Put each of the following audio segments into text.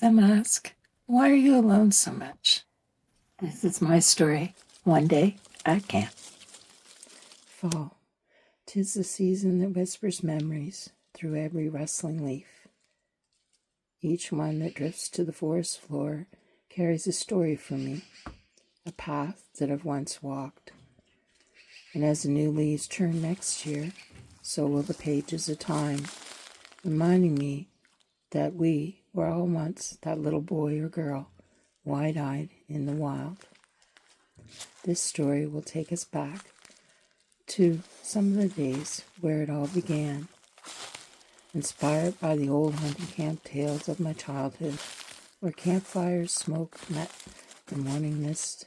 them ask, "Why are you alone so much?" This is my story. One day at camp. Fall. 'Tis the season that whispers memories through every rustling leaf. Each one that drifts to the forest floor carries a story for me, a path that I've once walked. And as the new leaves turn next year, so will the pages of time, reminding me that we were all once that little boy or girl, wide-eyed in the wild. This story will take us back to some of the days where it all began, inspired by the old hunting camp tales of my childhood, where campfires smoke met the morning mist,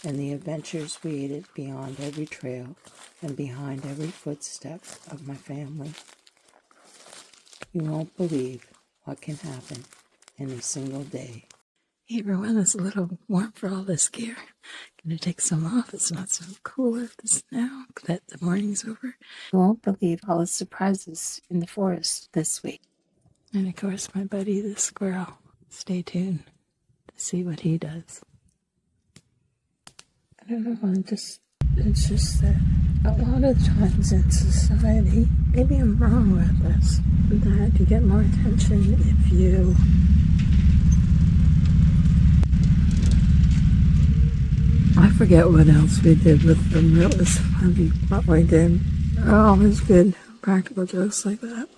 and the adventures waited beyond every trail and behind every footstep of my family. You won't believe what can happen in a single day. Hey everyone, it's a little warm for all this gear. Gonna take some off. It's not so cool at this now that the morning's over. You won't believe all the surprises in the forest this week. And of course, my buddy the squirrel. Stay tuned to see what he does. I don't know, it's just that a lot of times in society, maybe I'm wrong with this, that you get more attention if you I forget what else we did with them. It was funny what we did. Always good practical jokes like that.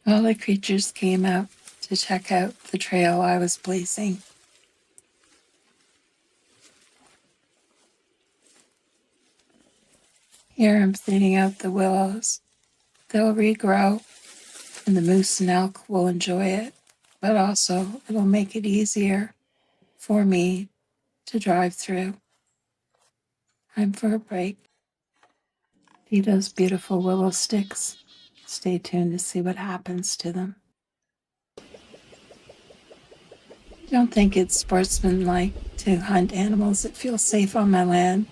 All the creatures came out to check out the trail I was blazing. Here I'm thinning out the willows. They'll regrow, and the moose and elk will enjoy it, but also it'll make it easier for me to drive through. Time for a break. See those beautiful willow sticks? Stay tuned to see what happens to them. I don't think it's sportsmanlike to hunt animals that feel safe on my land,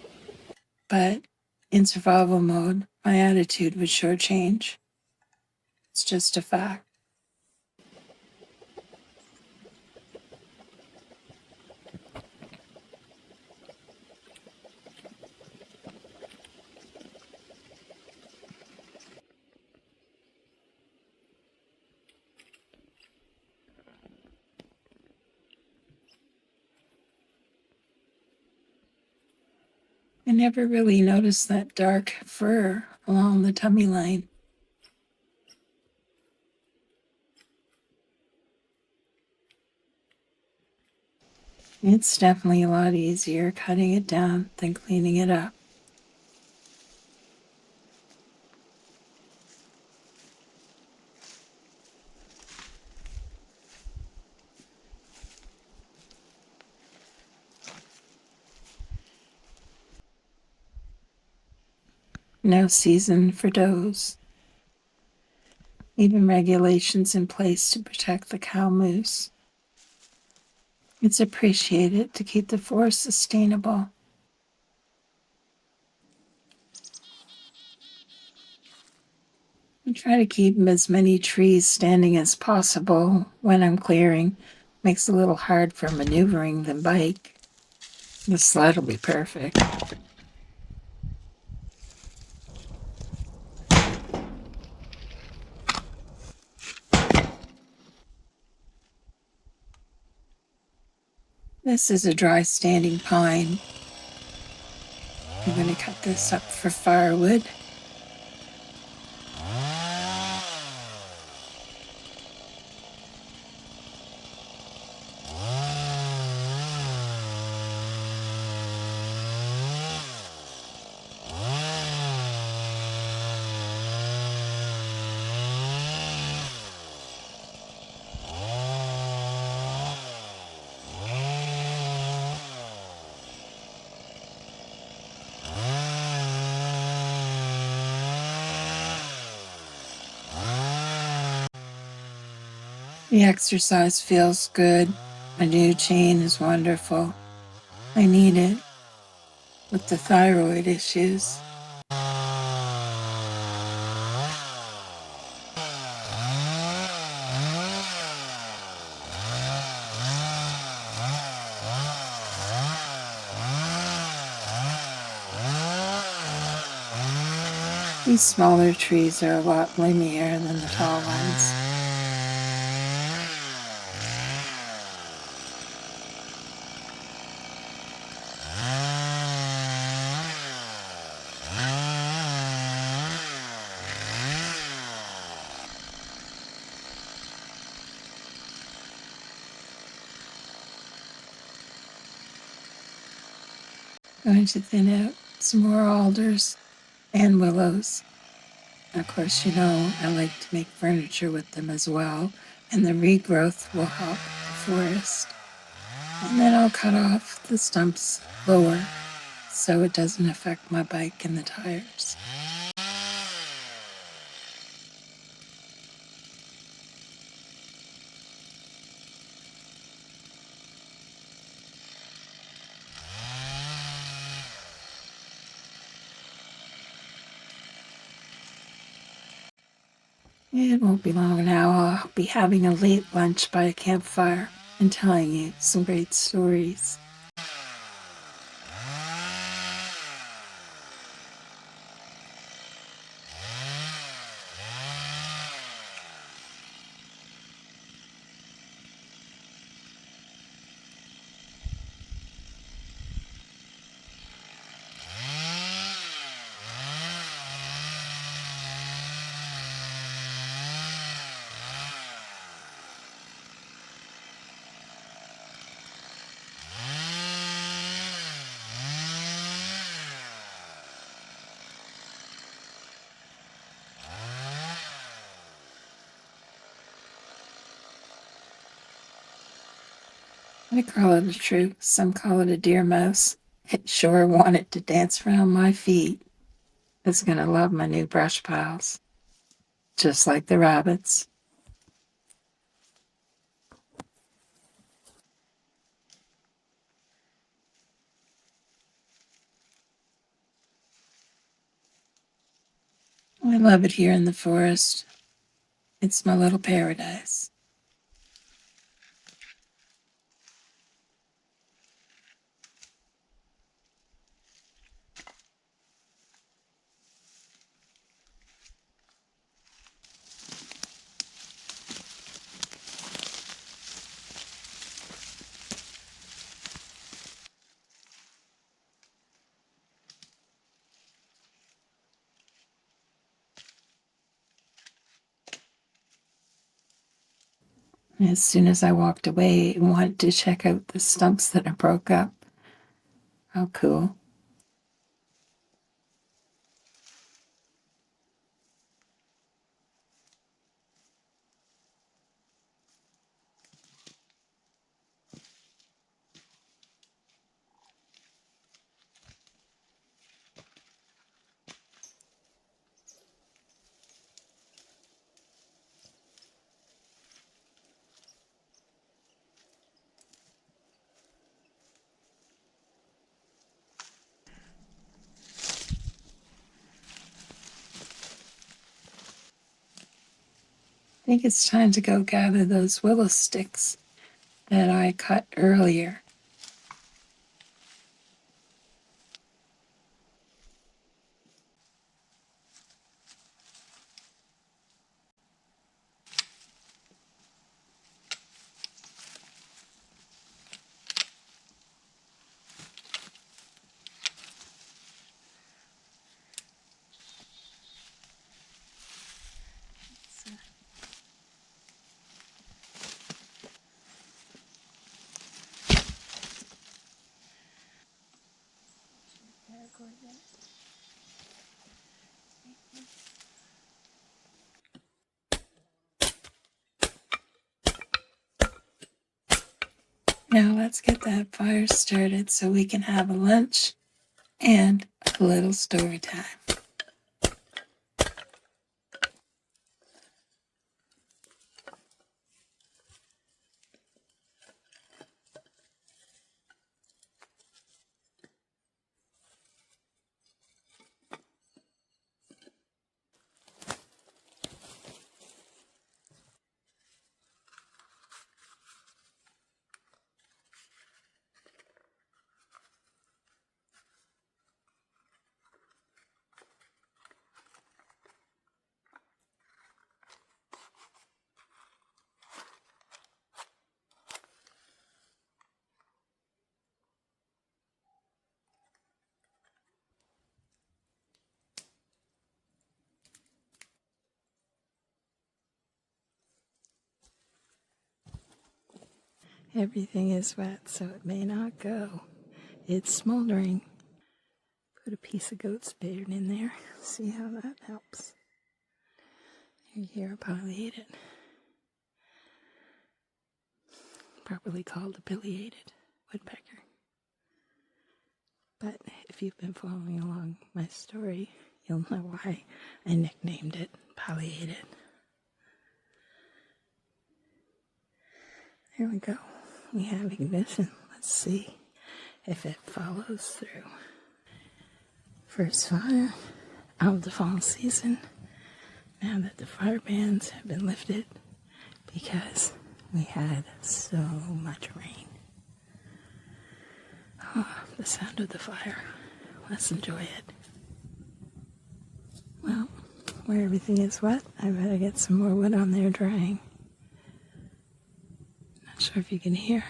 but in survival mode, my attitude would sure change. It's just a fact. I never really noticed that dark fur along the tummy line. It's definitely a lot easier cutting it down than cleaning it up. No season for does. Even regulations in place to protect the cow moose. It's appreciated to keep the forest sustainable. I try to keep as many trees standing as possible when I'm clearing. Makes it a little hard for maneuvering the bike. The sled will be perfect. This is a dry standing pine. I'm going to cut this up for firewood. The exercise feels good. My new chain is wonderful. I need it with the thyroid issues. These smaller trees are a lot linear than the tall ones. Going to thin out some more alders and willows. Of course, you know, I like to make furniture with them as well, and the regrowth will help the forest. And then I'll cut off the stumps lower so it doesn't affect my bike and the tires. It won't be long now. I'll be having a late lunch by a campfire and telling you some great stories. I call it a troop. Some call it a deer mouse. It sure wanted to dance around my feet. It's going to love my new brush piles, just like the rabbits. I love it here in the forest. It's my little paradise. As soon as I walked away, I wanted to check out the stumps that I broke up. How cool. I think it's time to go gather those willow sticks that I cut earlier. Now let's get that fire started so we can have a lunch and a little story time. Everything is wet, so it may not go. It's smoldering. Put a piece of goat's beard in there. See how that helps. Here, pileated. Properly called a pileated woodpecker. But if you've been following along my story, you'll know why I nicknamed it pileated. There we go. We have ignition. Let's see if it follows through. First fire of the fall season. Now that the fire bans have been lifted because we had so much rain. Oh, the sound of the fire. Let's enjoy it. Well, where everything is wet, I better get some more wood on there drying. Not sure if you can hear.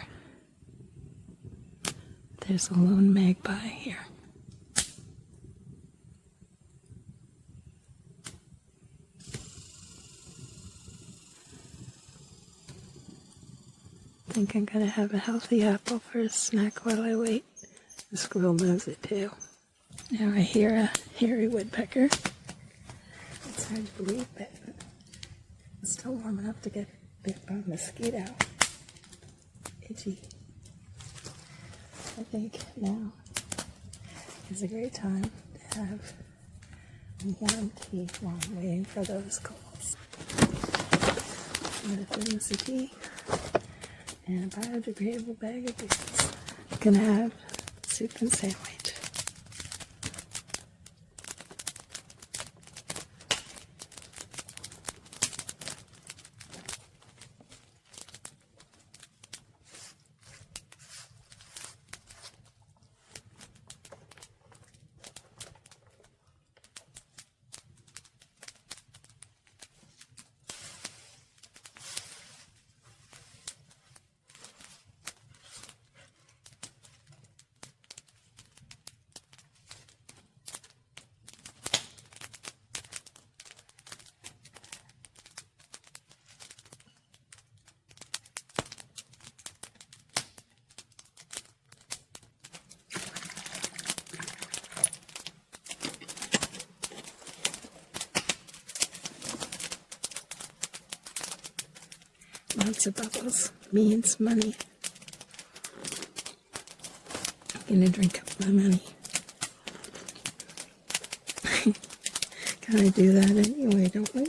There's a lone magpie here. I think I'm going to have a healthy apple for a snack while I wait. The squirrel knows it too. Now I hear a hairy woodpecker. It's hard to believe, but it's still warm enough to get bit by a mosquito. Itchy. I think now is a great time to have warm tea while I'm waiting for those calls. With a thermos of tea and a biodegradable bag of beans. You can have soup and sandwich. Lots of bubbles means money. I'm gonna drink up my money. Gotta do that anyway, don't we?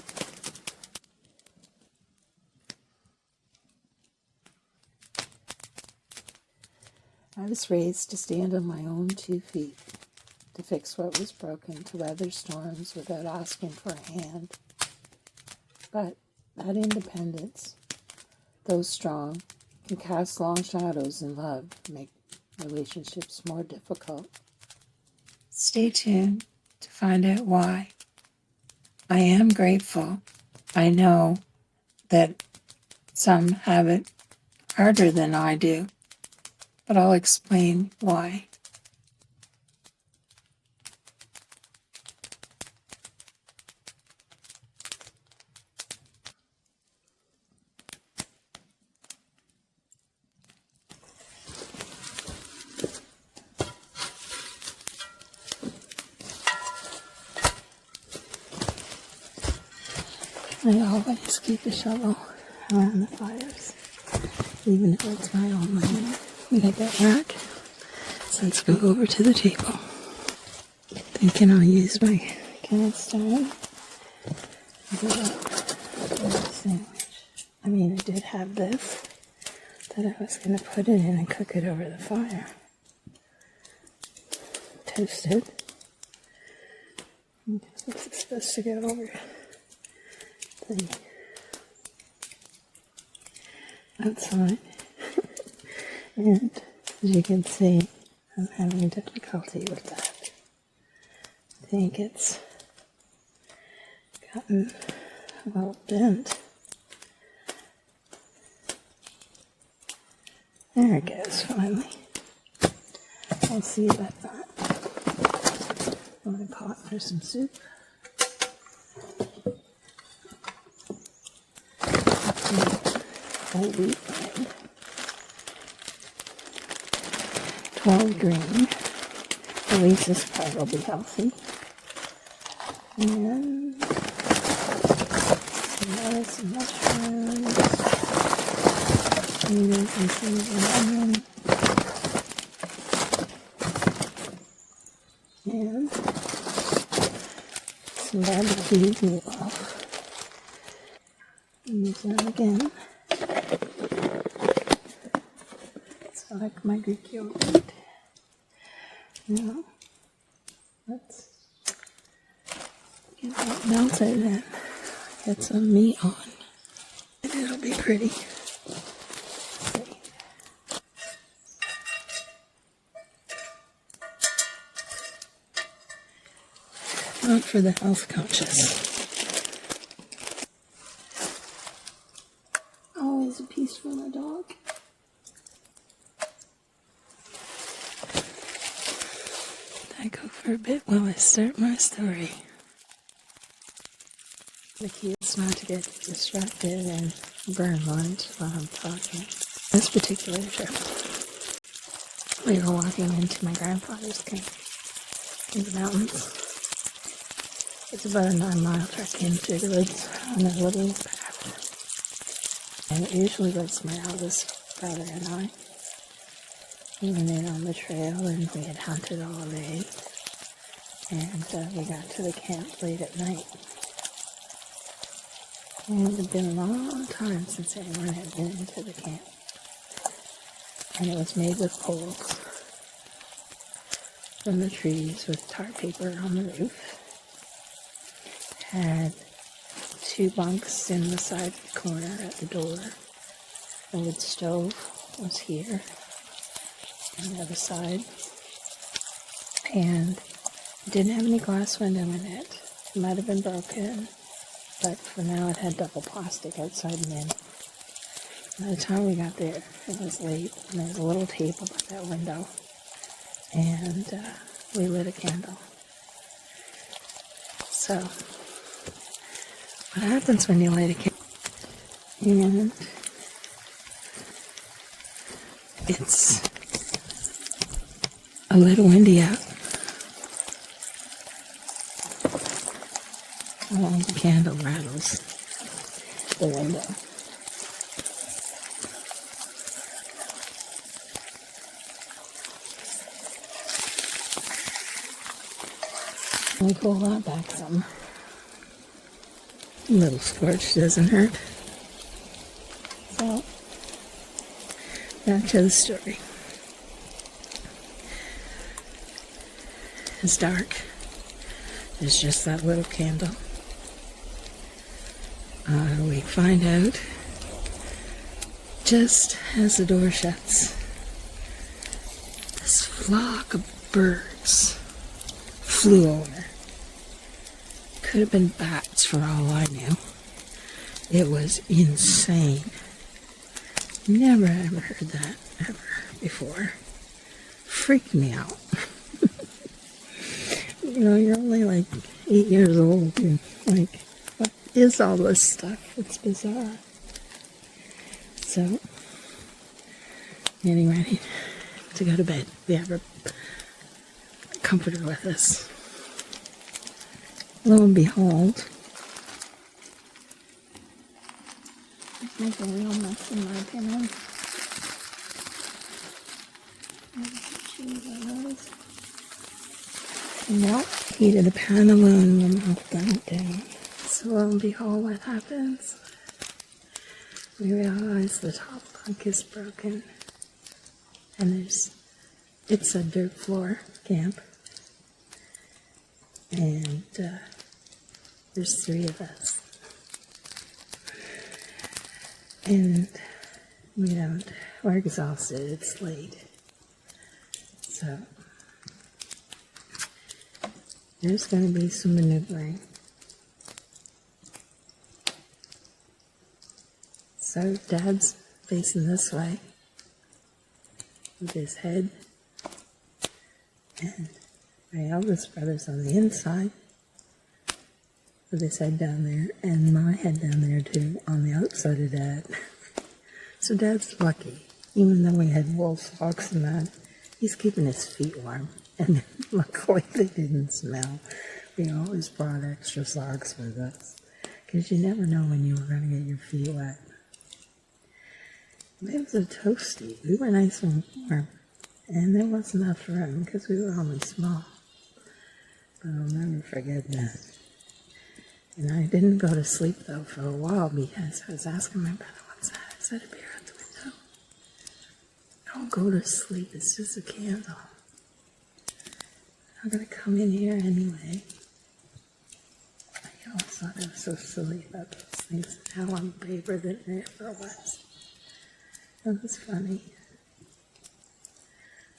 I was raised to stand on my own 2 feet, to fix what was broken, to weather storms without asking for a hand. But that independence, though strong, can cast long shadows in love, make relationships more difficult. Stay tuned to find out why. I am grateful. I know that some have it harder than I do, but I'll explain why. I always keep a shovel around the fires, even if it's my own land. We got that rack. So let's go over to the table. Thinking I'll use my cast iron to do a sandwich. I mean, I did have this that I was going to put it in and cook it over the fire. Toasted. This is supposed to go over the outside. And as you can see, I'm having difficulty with that. I think it's gotten a little bent. There it goes, finally. I'll see about that. I'm going to pot for some soup. Whole wheat bread. 12 green. At least this part will be healthy. And some lettuce and mushrooms. Tomatoes and cheese and onion. And some barbecue meatloaf. Use that again. It's like my Greek yogurt. Now, let's get that melted and get some meat on. And it'll be pretty. Not for the health conscious. Always a piece for my dog. I go for a bit while I start my story. The key is not to get distracted and burn lunch while I'm talking. This particular trip, we were walking into my grandfather's camp in the mountains. It's about a 9-mile trek in through the woods on a little path. And it usually was my eldest brother and I. We went in on the trail and we had hunted all day. And we got to the camp late at night. And it had been a long time since anyone had been into the camp. And it was made with poles from the trees with tar paper on the roof. Had 2 bunks in the side corner at the door. The wood stove was here on the other side. And it didn't have any glass window in it. It might have been broken, but for now it had double plastic outside and in. By the time we got there, it was late, and there was a little tape above that window. And we lit a candle. So, what happens when you light a candle? And it's a little windy out. Oh, the candle rattles the window. Let me pull that back some. A little scorch doesn't hurt. So, back to the story. It's dark. There's just that little candle. We find out just as the door shuts, this flock of birds flew over. Could have been bats for all I knew. It was insane. Never ever heard that ever before. Freaked me out. You know, you're only like 8 years old and like, what is all this stuff? It's bizarre. So, getting ready to go to bed. We have our comforter with us. Lo and behold, Make a real mess in my opinion. Nope. Heated the pan alone will melt them down. So lo and behold, what happens? We realize the top bunk is broken. And it's a dirt floor camp. And there's 3 of us. And we're exhausted, it's late. So, there's going to be some maneuvering. So, Dad's facing this way with his head, and my eldest brother's on the inside with his head down there, and my head down there too, on the outside of Dad. So Dad's lucky, even though we had wool socks and that, he's keeping his feet warm, and luckily they didn't smell. We always brought extra socks with us, because you never know when you were going to get your feet wet. It was a toasty. We were nice and warm, and there wasn't enough room because we were only small. But I'll never forget that. And I didn't go to sleep though for a while because I was asking my brother, "What's that? Is that a beer out the window?" Don't go to sleep. It's just a candle. I'm gonna come in here anyway. I always thought I was so silly about those things. Now I'm braver than I ever was. It was funny.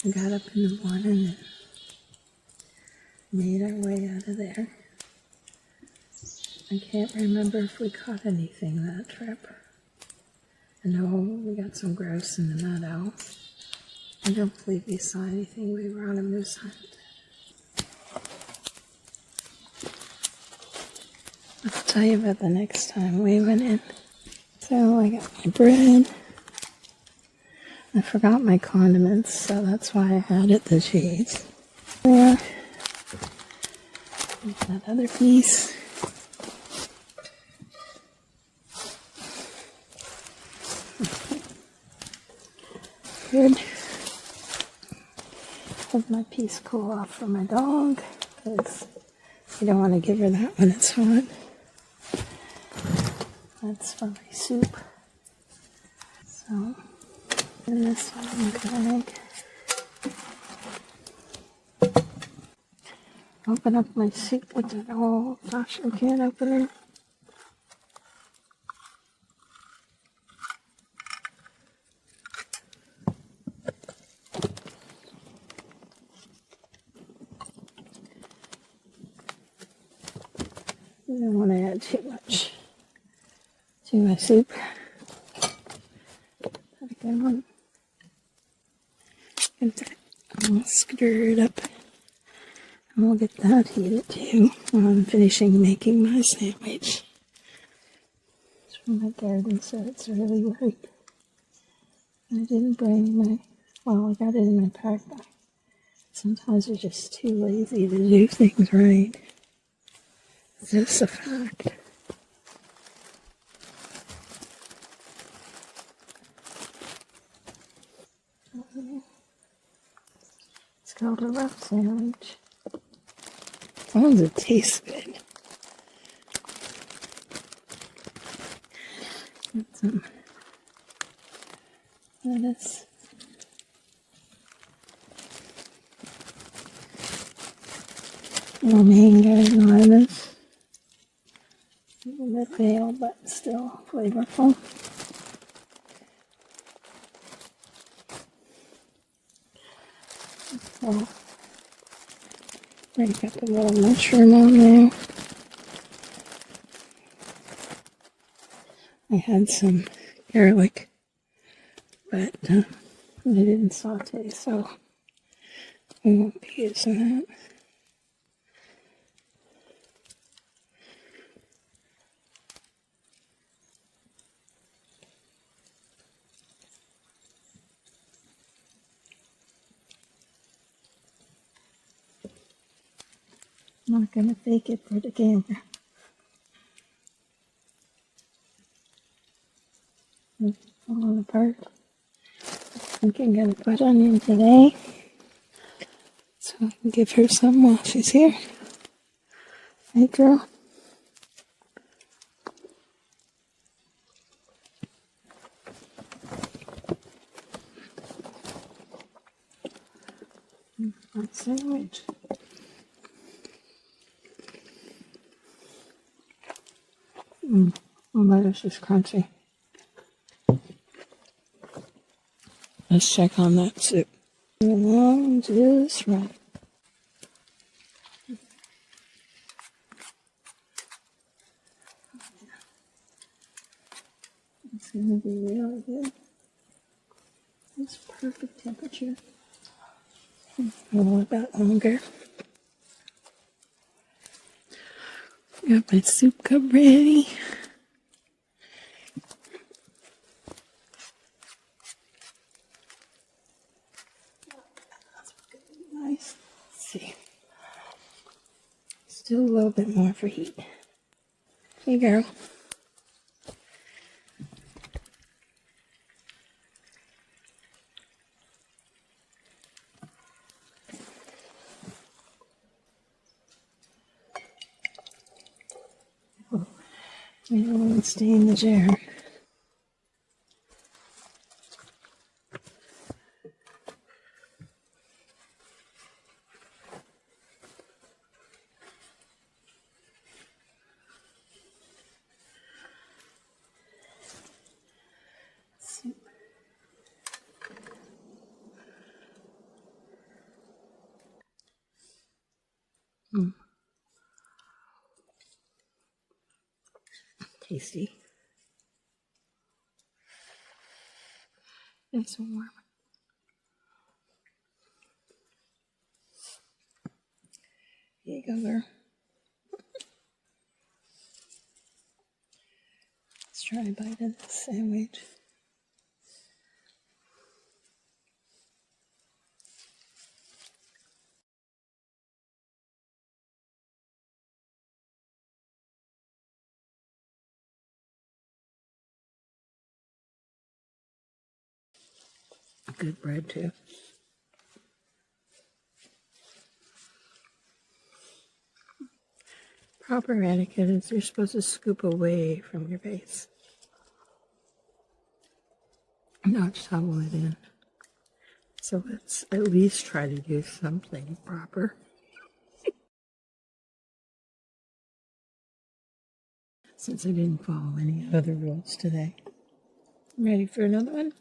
I got up in the morning and made our way out of there. I can't remember if we caught anything that trip. I know we got some grouse in the meadow. I don't believe we saw anything. We were on a moose hunt. I'll tell you about the next time we went in. So I got my bread. I forgot my condiments, so that's why I added the cheese. There. There's that other piece. Good. Have my piece cool off for my dog, because you don't want to give her that when it's hot. That's for my soup. So, and this one, open up my soup with that old fashioned can opener. I don't want to add too much to my soup. That's a good one. Get that all stirred up. And we'll get that heated too while I'm finishing making my sandwich. It's from my garden, so it's really ripe. I didn't bring I got it in my pack. Sometimes you're just too lazy to do things right. It's just a fact. It's called a rough sandwich. As long as it tastes good. Get some lettuce. Mango lettuce. A little bit pale, but still flavorful. So, break up a little mushroom on there. I had some garlic, but I didn't saute, so we won't be using that. I'm not going to fake it for the camera. falling apart. I can get a butt onion today, so I can give her some while she's here. Hey, girl. That sandwich. The lettuce is crunchy. Let's check on that soup. Just right. It's going to be really good. It's perfect temperature. A little bit longer. Got my soup cup ready. Nice. Let's see. Still a little bit more for heat. Hey, girl. Oh, we don't want to stay in the jar. Tasty. Nice and warm. Here you go, girl. Let's try a bite of this sandwich. Good bread, too. Proper etiquette is you're supposed to scoop away from your base, not shovel it in. So let's at least try to do something proper. Since I didn't follow any other rules today. Ready for another one?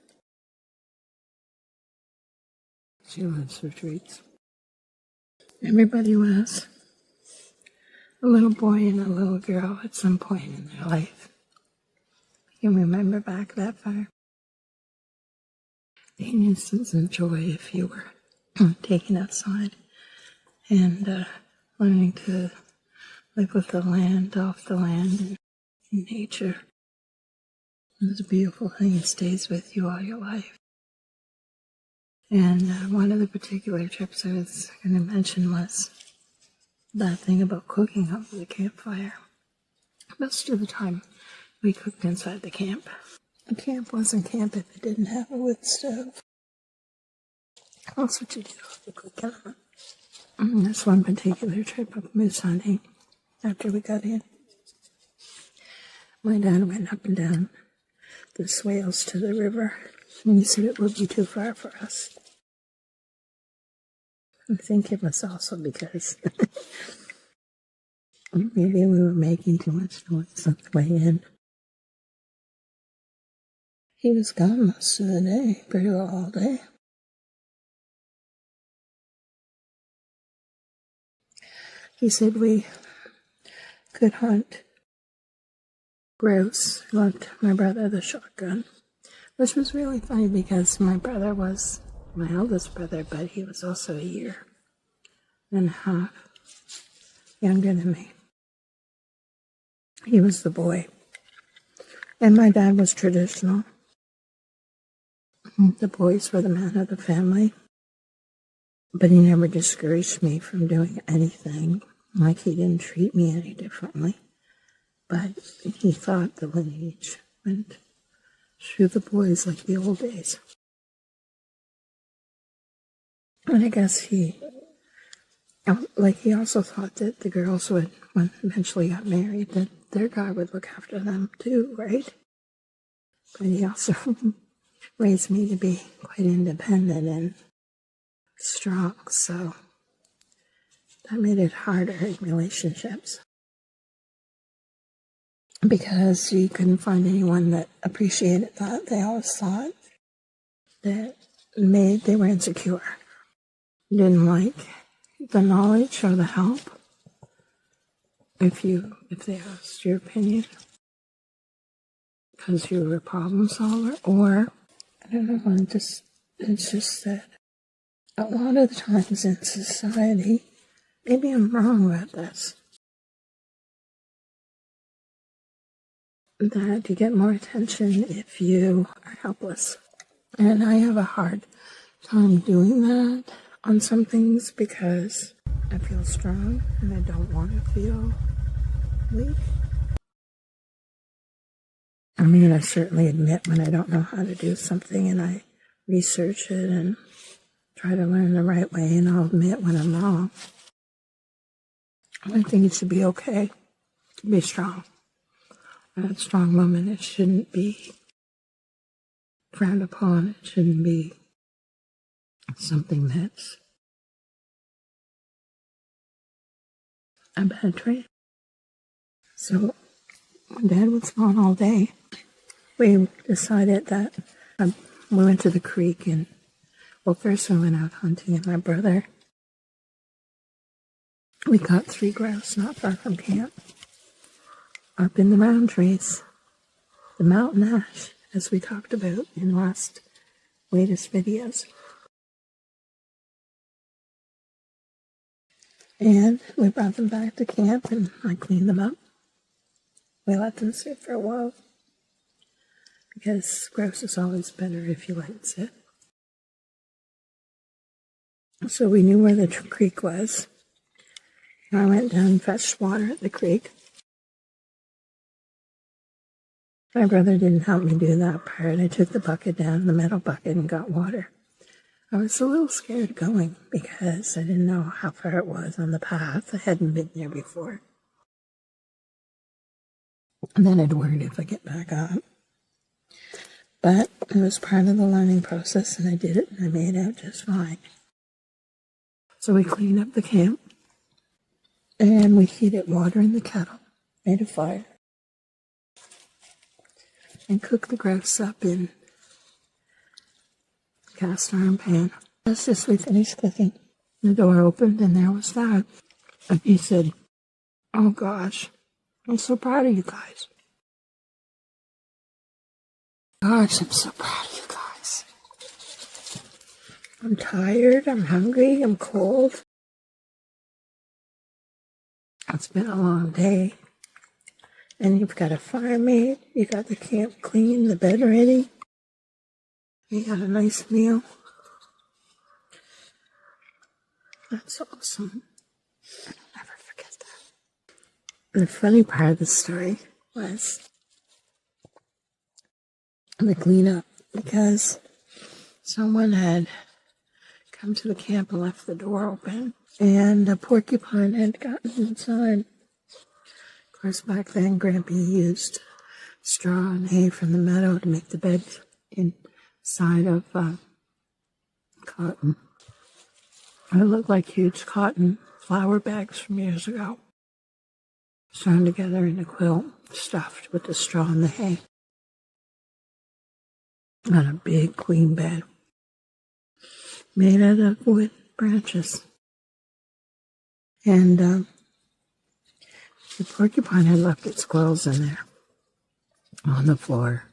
She loves her treats. Everybody was a little boy and a little girl at some point in their life. You can remember back that far. The innocence and joy if you were taken outside and learning to live with the land, off the land, and in nature. It's a beautiful thing. It stays with you all your life. And one of the particular trips I was going to mention was that thing about cooking over the campfire. Most of the time, we cooked inside the camp. The camp wasn't camp if it didn't have a wood stove. That's what you do for cooking. This one particular trip of moose hunting, after we got in, my dad went up and down the swales to the river, and he said it would be too far for us. I think it was also because maybe we were making too much noise on the way in. He was gone most of the day, pretty well all day. He said we could hunt grouse, lent my brother the shotgun, which was really funny because my brother was my eldest brother, but he was also a year and a half younger than me. He was the boy. And my dad was traditional. The boys were the man of the family. But he never discouraged me from doing anything. Like, he didn't treat me any differently. But he thought the lineage went shoot the boys like the old days. And I guess he also thought that the girls would, when eventually got married, that their guy would look after them too, right? But he also raised me to be quite independent and strong, so that made it harder in relationships. Because you couldn't find anyone that appreciated that. They always thought that they were insecure. Didn't like the knowledge or the help if they asked your opinion because you were a problem solver, or I don't know, it's just that a lot of the times in society, maybe I'm wrong about this, that you get more attention if you are helpless. And I have a hard time doing that on some things because I feel strong and I don't want to feel weak. I mean, I certainly admit when I don't know how to do something and I research it and try to learn the right way, and I'll admit when I'm wrong. I think it should be okay to be strong. A strong woman, it shouldn't be frowned upon. It shouldn't be something that's a bad trait. So when Dad was gone all day, we decided that we went to the creek, and first we went out hunting, and my brother, we caught 3 grouse not far from camp, up in the round trees, the mountain ash, as we talked about in latest videos. And we brought them back to camp, and I cleaned them up. We let them sit for a while, because grouse is always better if you let it sit. So we knew where the creek was. I went down and fetched water at the creek. My brother didn't help me do that part. I took the bucket down, the metal bucket, and got water. I was a little scared going because I didn't know how far it was on the path. I hadn't been there before. And then I'd worried if I get back up. But it was part of the learning process, and I did it, and I made out just fine. So we cleaned up the camp, and we heated water in the kettle, made a fire, and cooked the grouse up in a cast iron pan. Just as we finished cooking, the door opened, and there was Dad. And he said, "Oh gosh, I'm so proud of you guys. Gosh, I'm so proud of you guys. I'm tired, I'm hungry, I'm cold. It's been a long day. And you've got a fire made, you got the camp clean, the bed ready. You got a nice meal. That's awesome. I'll never forget that." The funny part of the story was the cleanup, because someone had come to the camp and left the door open, and a porcupine had gotten inside. Of course, back then, Grampy used straw and hay from the meadow to make the bed inside of cotton. It looked like huge cotton flour bags from years ago, sewn together in a quilt, stuffed with the straw and the hay, on a big queen bed made out of wood branches. And the porcupine had left its quills in there on the floor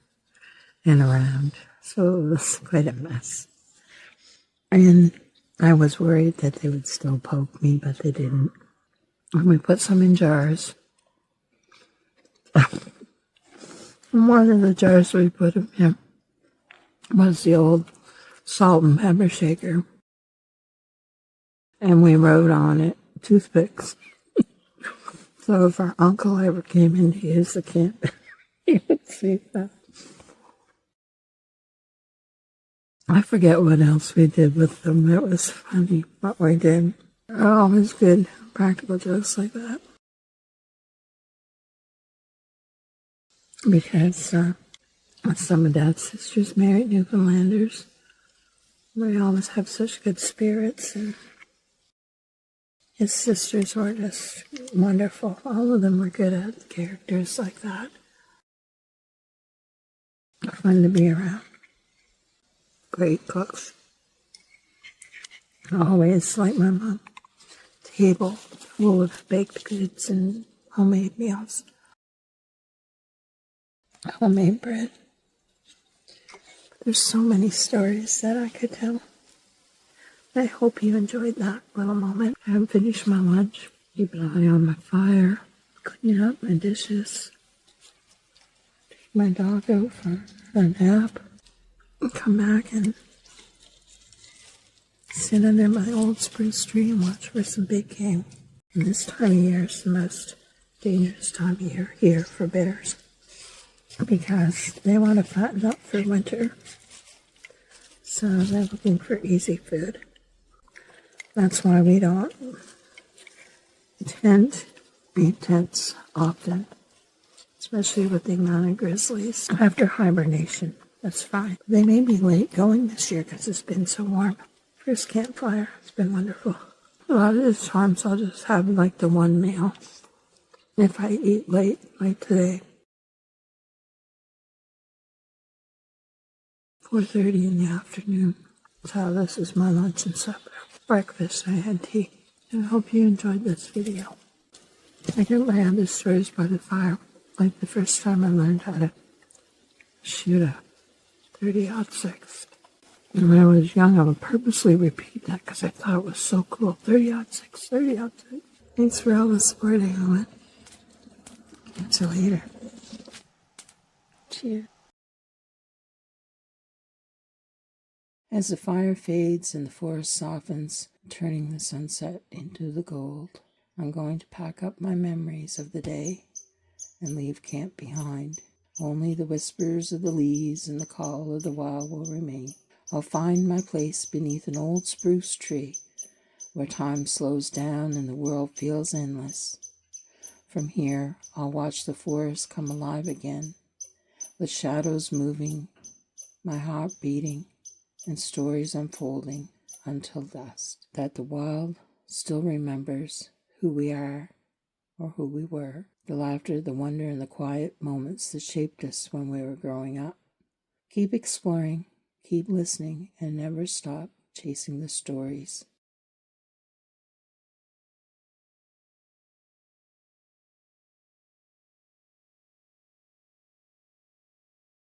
and around, so it was quite a mess. And I was worried that they would still poke me, but they didn't. And we put some in jars. And one of the jars we put them in was the old salt and pepper shaker. And we wrote on it, toothpicks. So if our uncle ever came in to use the camp, he would see that. I forget what else we did with them. It was funny what we did. They're always good practical jokes like that. Because some of Dad's sisters married Newfoundlanders. They always have such good spirits, and his sisters were just wonderful. All of them were good at characters like that. Fun to be around. Great cooks. Always, like my mom, table full of baked goods and homemade meals. Homemade bread. There's so many stories that I could tell. I hope you enjoyed that little moment. I haven't finished my lunch. Keep an eye on my fire. Cleaning up my dishes. Take my dog out for a nap. And come back and sit under my old spruce tree and watch for some big game. And this time of year is the most dangerous time of year here for bears, because they want to fatten up for winter. So they're looking for easy food. That's why we don't tend to be tense often, especially with the amount of grizzlies. After hibernation, that's fine. They may be late going this year because it's been so warm. First campfire, it's been wonderful. A lot of the times I'll just have like the one meal if I eat late, like today. 4:30 in the afternoon. So this is my lunch and supper. Breakfast, I had tea. And I hope you enjoyed this video. I did my other stories by the fire, like the first time I learned how to shoot a 30-06. And when I was young, I would purposely repeat that because I thought it was so cool. 30-06, 30-06. Thanks for all the support, everyone. Catch you later. Cheers. As the fire fades and the forest softens, turning the sunset into the gold, I'm going to pack up my memories of the day and leave camp behind. Only the whispers of the leaves and the call of the wild will remain. I'll find my place beneath an old spruce tree, where time slows down and the world feels endless. From here, I'll watch the forest come alive again, with shadows moving, my heart beating, and stories unfolding until dusk, that the wild still remembers who we are or who we were, the laughter, the wonder, and the quiet moments that shaped us when we were growing up. Keep exploring, keep listening, and never stop chasing the stories.